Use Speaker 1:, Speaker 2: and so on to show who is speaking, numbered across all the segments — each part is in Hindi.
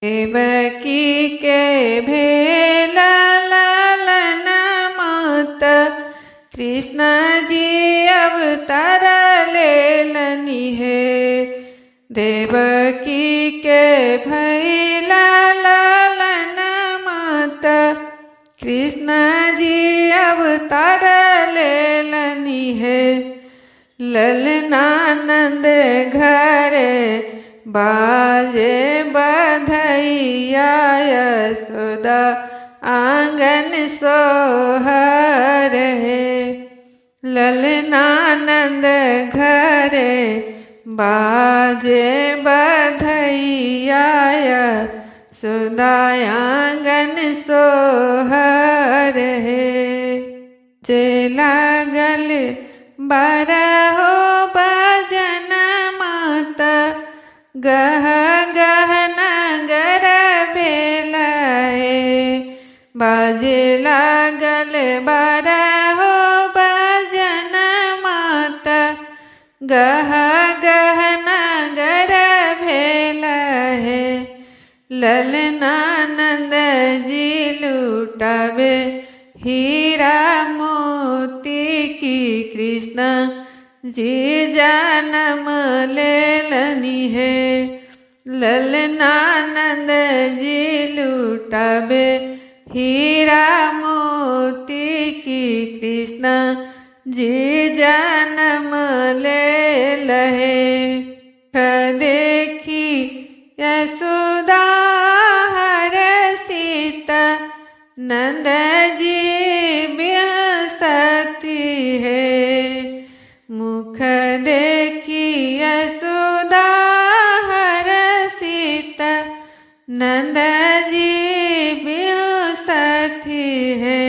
Speaker 1: देवकी के भेला लालन मात कृष्ण जी अवतार लेलनी है। देवकी के भैला लालन मात कृष्ण जी अवतार लेलनी है। ललनानंद घरे बाजे बधैया यशोदा आंगन सोहर है। ललनानंद घरे बाजे बधैया यशोदा आंगन सोहर है। जे लागल बारहो भजन मात गह गह नगर भेलाए। बाजे लागल बारहो भजन मात गह गह नगर भेलाए। ललनानंद जी लुटावे हीरा मोती की कृष्ण जी जन्म लेलनी है। ललनानंद जी लुटावे हीरा मोती की कृष्ण जी जन्म लेलहे। देखी यशोदा हर्षित नंद जी बिहसती है। मुख देखी यशोदा हर्षित नंद जी बिहसती है।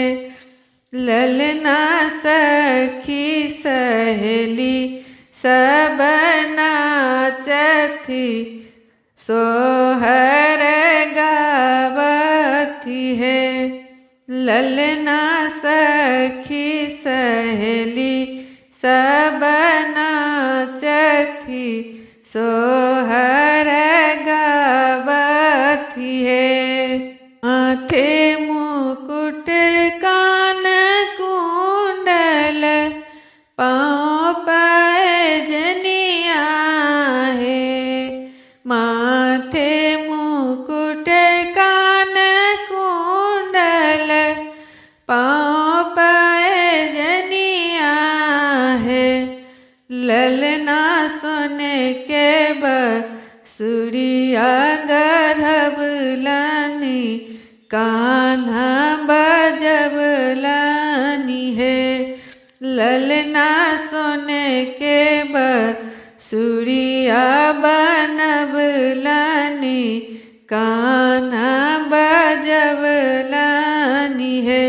Speaker 1: ललना सखी सहेली सब नाचती सोहर गावती है। ललना सखी सहेली सब नाचती सोहर गावती है। माथे मुकुट कान कुंडल पाँव पैजनिया है। माथे मुकुट कान कुंडल पाँव पैजनिया है। ललना सोने के बसुरिया गढ़बलानी कान्हा बजबलानी है। ललना सोने के बसुरिया बनबलानी कान्हा बजबलानी है।